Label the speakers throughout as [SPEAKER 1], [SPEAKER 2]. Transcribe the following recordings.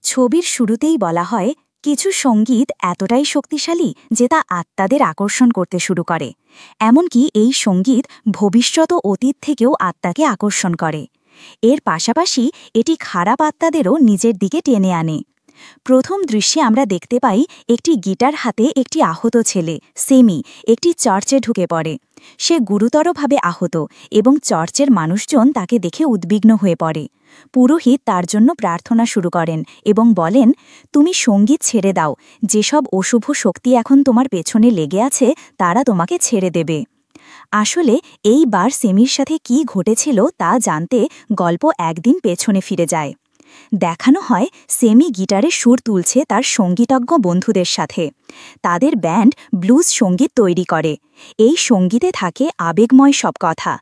[SPEAKER 1] ছবির শুরুতেই বলা হয় কিছু সঙ্গীত এতটাই শক্তিশালী যে তা আত্মাদের আকর্ষণ করতে শুরু করে। এমনকি এই সঙ্গীত ভবিষ্যৎ ও অতীত থেকেও আত্মাকে আকর্ষণ করে। এর পাশাপাশি এটি খারাপ আত্মাদেরও নিজের দিকে টেনে আনে। প্রথম দৃশ্যে আমরা দেখতে পাই একটি গিটার হাতে একটি আহত ছেলে সেমি একটি চার্চে ঢুকে পড়ে। সে গুরুতরভাবে আহত এবং চার্চের মানুষজন তাকে দেখে উদ্বিগ্ন হয়ে পড়ে। পুরোহিত তার জন্য প্রার্থনা শুরু করেন এবং বলেন, তুমি সঙ্গীত ছেড়ে দাও, যেসব অশুভ শক্তি এখন তোমার পেছনে লেগে আছে তারা তোমাকে ছেড়ে দেবে। আসলে এইবার সেমির সাথে কি ঘটেছিল তা জানতে গল্প একদিন পেছনে ফিরে যায়। দেখানো হয় সেমি গিটারে সুর তুলছে তার সঙ্গীতজ্ঞ বন্ধুদের সাথে। তাদের ব্যান্ড ব্লুজ সঙ্গীত তৈরি করে। এই সঙ্গীতে থাকে আবেগময় সব কথা।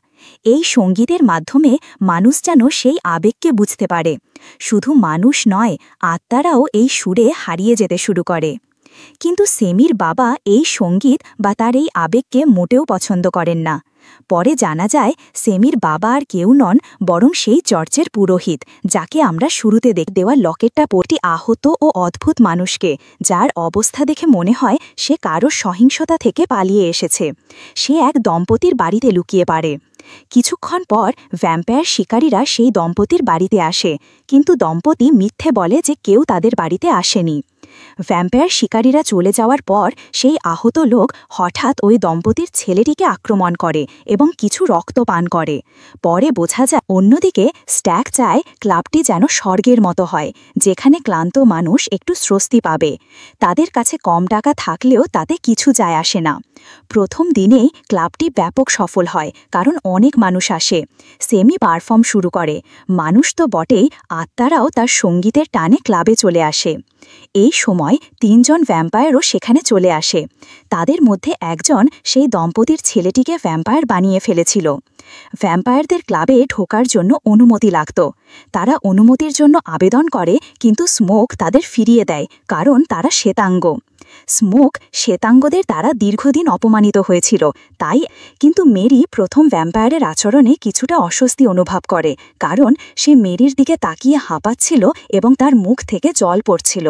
[SPEAKER 1] এই সঙ্গীতের মাধ্যমে মানুষ যেন সেই আবেগকে বুঝতে পারে। শুধু মানুষ নয়, আত্মারাও এই সুরে হারিয়ে যেতে শুরু করে। কিন্তু সেমির বাবা এই সঙ্গীত বা তার এই আবেগকে মোটেও পছন্দ করেন না। পরে জানা যায় সেমির বাবা আর কেউ নন, বরং সেই চর্চের পুরোহিত, যাকে আমরা শুরুতে দেওয়া লকেটটা পড়তি আহত ও অদ্ভুত মানুষকে, যার অবস্থা দেখে মনে হয় সে কারো সহিংসতা থেকে পালিয়ে এসেছে। সে এক দম্পতির বাড়িতে লুকিয়ে পড়ে। কিছুক্ষণ পর ভ্যাম্পায়ার শিকারীরা সেই দম্পতির বাড়িতে আসে, কিন্তু দম্পতি মিথ্যে বলে যে কেউ তাদের বাড়িতে আসেনি। ভ্যাম্পায়ার শিকারীরা চলে যাওয়ার পর সেই আহত লোক হঠাৎ ওই দম্পতির ছেলেটিকে আক্রমণ করে এবং কিছু রক্ত পান করে। পরে বোঝা যায় অন্যদিকে স্ট্যাক চায় ক্লাবটি যেন স্বর্গের মতো হয়, যেখানে ক্লান্ত মানুষ একটু স্বস্তি পাবে। তাদের কাছে কম টাকা থাকলেও তাতে কিছু যায় আসে না। প্রথম দিনেই ক্লাবটি ব্যাপক সফল হয়, কারণ অনেক মানুষ আসে। সেমি পারফর্ম শুরু করে। মানুষ তো বটেই, আত্মারাও তার সঙ্গীতের টানে ক্লাবে চলে আসে। এই সময় ৩ জন ভ্যাম্পায়ারও সেখানে চলে আসে। তাদের মধ্যে একজন সেই দম্পতির ছেলেটিকে ভ্যাম্পায়ার বানিয়ে ফেলেছিল। ভ্যাম্পায়ারদের ক্লাবে ঢোকার জন্য অনুমতি লাগত। তারা অনুমতির জন্য আবেদন করে, কিন্তু স্মোক তাদের ফিরিয়ে দেয়, কারণ তারা শ্বেতাঙ্গ। স্মোক শ্বেতাঙ্গদের দ্বারা দীর্ঘদিন অপমানিত হয়েছিল, তাই। কিন্তু মেরি প্রথম ভ্যাম্পায়ারের আচরণে কিছুটা অস্বস্তি অনুভব করে, কারণ সে মেরির দিকে তাকিয়ে হাঁপাচ্ছিল এবং তার মুখ থেকে জল পড়ছিল।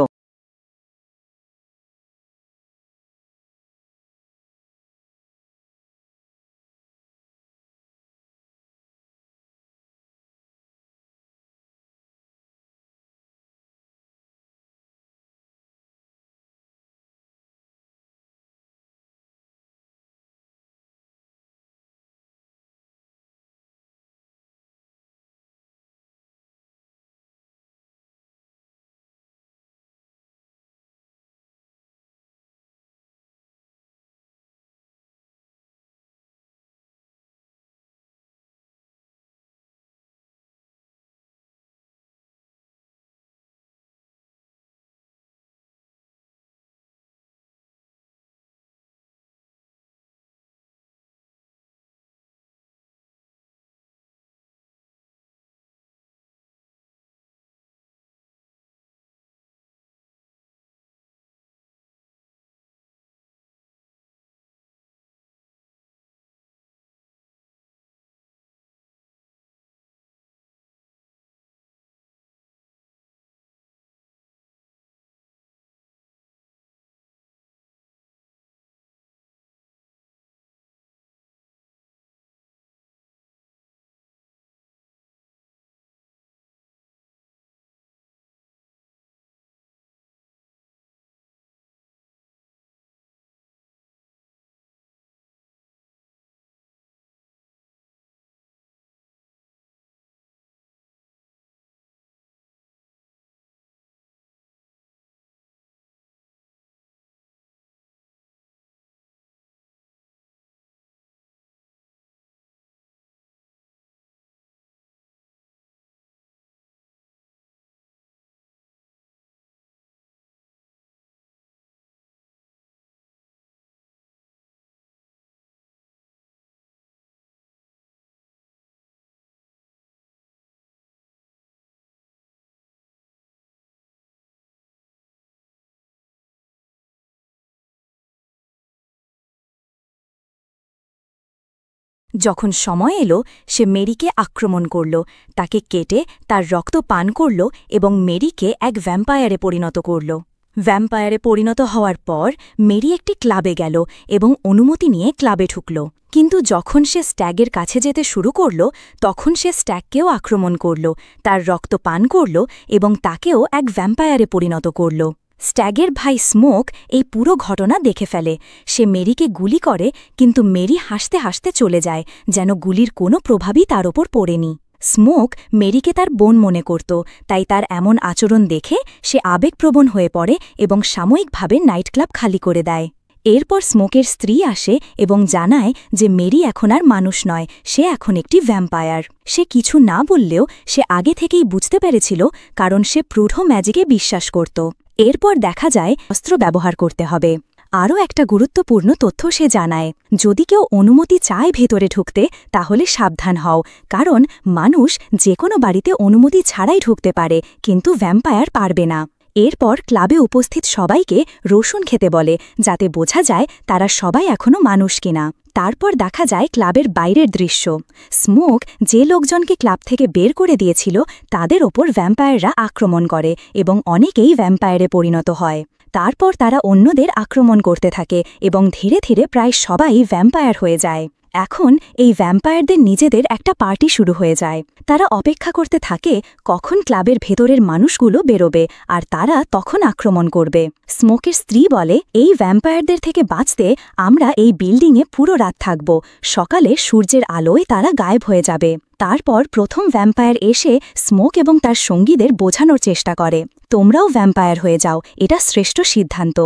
[SPEAKER 1] যখন সময় এলো সে মেরিকে আক্রমণ করল, তাকে কেটে তার রক্ত পান করল এবং মেরিকে এক ভ্যাম্পায়ারে পরিণত করল। ভ্যাম্পায়ারে পরিণত হওয়ার পর মেরি একটি ক্লাবে গেল এবং অনুমতি নিয়ে ক্লাবে ঢুকল। কিন্তু যখন সে স্ট্যাগের কাছে যেতে শুরু করল তখন সে স্ট্যাগকেও আক্রমণ করল, তার রক্ত পান করল এবং তাকেও এক ভ্যাম্পায়ারে পরিণত করল। স্ট্যাগের ভাই স্মোক এই পুরো ঘটনা দেখে ফেলে। সে মেরিকে গুলি করে, কিন্তু মেরি হাসতে হাসতে চলে যায়, যেন গুলির কোনো প্রভাবই তার ওপর পড়েনি। স্মোক মেরিকে তার বোন মনে করত, তাই তার এমন আচরণ দেখে সে আবেগপ্রবণ হয়ে পড়ে এবং সাময়িকভাবে নাইট ক্লাব খালি করে দেয়। এরপর স্মোকের স্ত্রী আসে এবং জানায় যে মেরি এখন আর মানুষ নয়, সে এখন একটি ভ্যাম্পায়ার। সে কিছু না বললেও সে আগে থেকেই বুঝতে পেরেছিল, কারণ সে প্রূঢ় ম্যাজিকে বিশ্বাস করত। এরপর দেখা যায় অস্ত্র ব্যবহার করতে হবে। আরও একটা গুরুত্বপূর্ণ তথ্য সে জানায়, যদি কেউ অনুমতি চায় ভেতরে ঢুকতে তাহলে সাবধান হও, কারণ মানুষ যে কোনো বাড়িতে অনুমতি ছাড়াই ঢুকতে পারে, কিন্তু ভ্যাম্পায়ার পারবে না। এরপর ক্লাবে উপস্থিত সবাইকে রসুন খেতে বলে, যাতে বোঝা যায় তারা সবাই এখনও মানুষ কিনা। তারপর দেখা যায় ক্লাবের বাইরের দৃশ্য। স্মোক যে লোকজনকে ক্লাব থেকে বের করে দিয়েছিল তাদের ওপর ভ্যাম্পায়াররা আক্রমণ করে এবং অনেকেই ভ্যাম্পায়ারে পরিণত হয়। তারপর তারা অন্যদের আক্রমণ করতে থাকে এবং ধীরে ধীরে প্রায় সবাই ভ্যাম্পায়ার হয়ে যায়। এখন এই ভ্যাম্পায়ারদের নিজেদের একটা পার্টি শুরু হয়ে যায়। তারা অপেক্ষা করতে থাকে কখন ক্লাবের ভেতরের মানুষগুলো বেরোবে আর তারা তখন আক্রমণ করবে। স্মোকের স্ত্রী বলে, এই ভ্যাম্পায়ারদের থেকে বাঁচতে আমরা এই বিল্ডিংয়ে পুরো রাত থাকব, সকালে সূর্যের আলোয় তারা গায়েব হয়ে যাবে। তারপর প্রথম ভ্যাম্পায়ার এসে স্মোক এবং তার সঙ্গীদের বোঝানোর চেষ্টা করে, তোমরাও ভ্যাম্পায়ার হয়ে যাও, এটা শ্রেষ্ঠ সিদ্ধান্ত।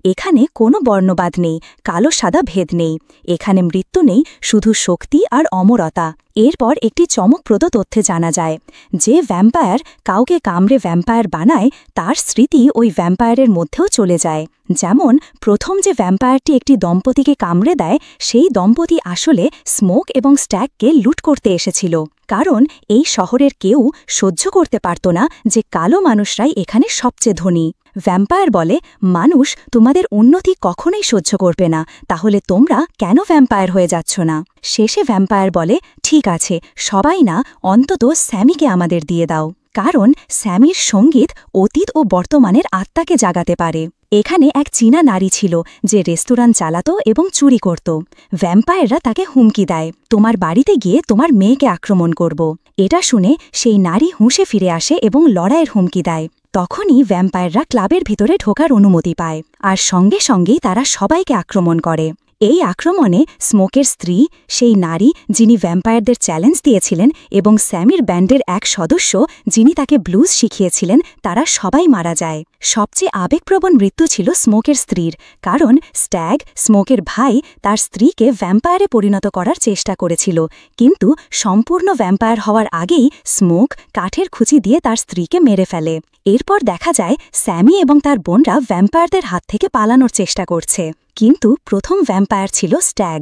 [SPEAKER 1] এখানে কোনো বর্ণবাদ নেই, কালো সাদা ভেদ নেই, এখানে মৃত্যু নেই, শুধু শক্তি আর অমরতা। এরপর একটি চমকপ্রদ তথ্যে জানা যায়, যে ভ্যাম্পায়ার কাউকে কামড়ে ভ্যাম্পায়ার বানায় তার স্মৃতি ওই ভ্যাম্পায়ারের মধ্যেও চলে যায়। যেমন প্রথম যে ভ্যাম্পায়ারটি একটি দম্পতিকে কামড়ে দেয়, সেই দম্পতি আসলে স্মোক এবং স্ট্যাগকে লুট করতে এসেছিল, কারণ এই শহরের কেউ সহ্য করতে পারত না যে কালো মানুষরাই এখানে সবচেয়ে ধনী। ভ্যাম্পায়ার বলে, মানুষ তোমাদের উন্নতি কখনোই সহ্য করবে না, তাহলে তোমরা কেন ভ্যাম্পায়ার হয়ে যাচ্ছ না? শেষে ভ্যাম্পায়ার বলে, ঠিক আছে, সবাই না, অন্তত স্যামিকে আমাদের দিয়ে দাও, কারণ স্যামির সঙ্গীত অতীত ও বর্তমানের আত্মাকে জাগাতে পারে। এখানে এক চীনা নারী ছিল যে রেস্তোরাঁ চালাত এবং চুরি করত। ভ্যাম্পায়াররা তাকে হুমকি দেয়, তোমার বাড়িতে গিয়ে তোমার মেয়েকে আক্রমণ করব। এটা শুনে সেই নারী হুঁশে ফিরে আসে এবং লড়াইয়ের হুমকি দেয়। তখনই ভ্যাম্পায়াররা ক্লাবের ভিতরে ঢোকার অনুমতি পায়, আর সঙ্গে সঙ্গেই তারা সবাইকে আক্রমণ করে। এই আক্রমণে স্মোকের স্ত্রী, সেই নারী যিনি ভ্যাম্পায়ারদের চ্যালেঞ্জ দিয়েছিলেন, এবং স্যামির ব্যান্ডের এক সদস্য যিনি তাকে ব্লুজ শিখিয়েছিলেন, তারা সবাই মারা যায়। সবচেয়ে আবেগপ্রবণ মৃত্যু ছিল স্মোকের স্ত্রীর, কারণ স্ট্যাগ, স্মোকের ভাই, তার স্ত্রীকে ভ্যাম্পায়ারে পরিণত করার চেষ্টা করেছিল, কিন্তু সম্পূর্ণ ভ্যাম্পায়ার হওয়ার আগেই স্মোক কাঠের খুঁচি দিয়ে তার স্ত্রীকে মেরে ফেলে। এরপর দেখা যায় স্যামি এবং তার বোনরা ভ্যাম্পায়ারদের হাত থেকে পালানোর চেষ্টা করছে, কিন্তু প্রথম ভ্যাম্পায়ার ছিল স্ট্যাগ।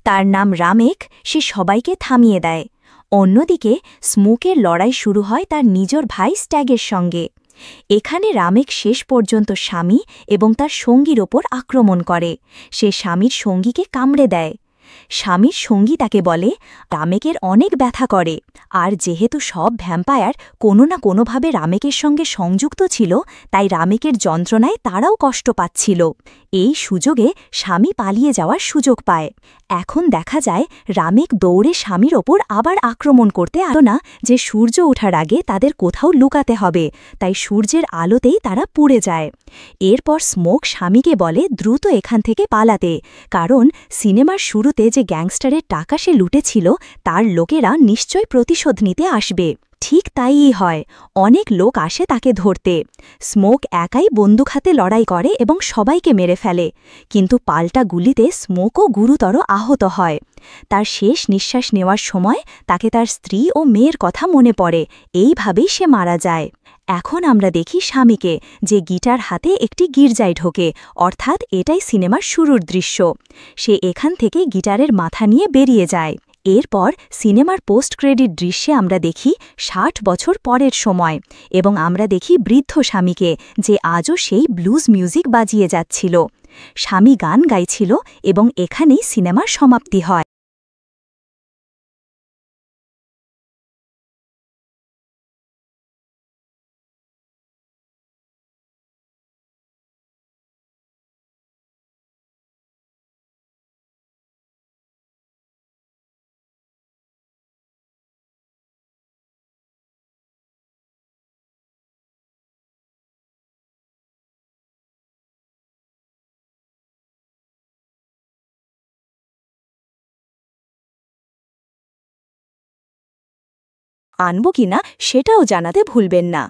[SPEAKER 1] তার নাম রামেক, সে সবাইকে থামিয়ে দেয়। অন্যদিকে স্মোকের লড়াই শুরু হয় তার নিজের ভাই স্ট্যাগের সঙ্গে। এখানে রামেক শেষ পর্যন্ত স্বামী এবং তার সঙ্গীর ওপর আক্রমণ করে। সে স্বামীর সঙ্গীকে কামড়ে দেয়। স্বামীর সঙ্গী তাকে বলে, রামেকের অনেক ব্যথা করে, আর যেহেতু সব ভ্যাম্পায়ার কোনো না কোনোভাবে রামেকের সঙ্গে সংযুক্ত ছিল, তাই রামেকের যন্ত্রণায় তারাও কষ্ট পাচ্ছিল। এই সুযোগে স্বামী পালিয়ে যাওয়ার সুযোগ পায়। এখন দেখা যায় রামেক দৌড়ে স্বামীর ওপর আবার আক্রমণ করতে আলো না, যে সূর্য ওঠার আগে তাদের কোথাও লুকাতে হবে, তাই সূর্যের আলোতেই তারা পুড়ে যায়। এরপর স্মোক স্বামীকে বলে দ্রুত এখান থেকে পালাতে, কারণ সিনেমার শুরুতে মুহূর্তে যে গ্যাংস্টারের টাকা সে লুটেছিল তার লোকেরা নিশ্চয় প্রতিশোধ নিতে আসবে। ঠিক তাইই হয়, অনেক লোক আসে তাকে ধরতে। স্মোক একাই বন্দুক হাতে লড়াই করে এবং সবাইকে মেরে ফেলে, কিন্তু পাল্টা গুলিতে স্মোকও গুরুতর আহত হয়। তার শেষ নিঃশ্বাস নেওয়ার সময় তাকে তার স্ত্রী ও মেয়ের কথা মনে পড়ে, এইভাবেই সে মারা যায়। এখন আমরা দেখি স্বামীকে, যে গিটার হাতে একটি গির্জায় ঢোকে, অর্থাৎ এটাই সিনেমার শুরুর দৃশ্য। সে এখান থেকে গিটারের মাথা নিয়ে বেরিয়ে যায়। এরপর সিনেমার পোস্ট ক্রেডিট দৃশ্যে আমরা দেখি ৬০ বছর পরের সময়, এবং আমরা দেখি বৃদ্ধ স্বামীকে, যে আজও সেই ব্লুজ মিউজিক বাজিয়ে যাচ্ছিল। স্বামী গান গাইছিল এবং এখানেই সিনেমার সমাপ্তি হয়। আনব কিনা সেটাও জানাতে ভুলবেন না।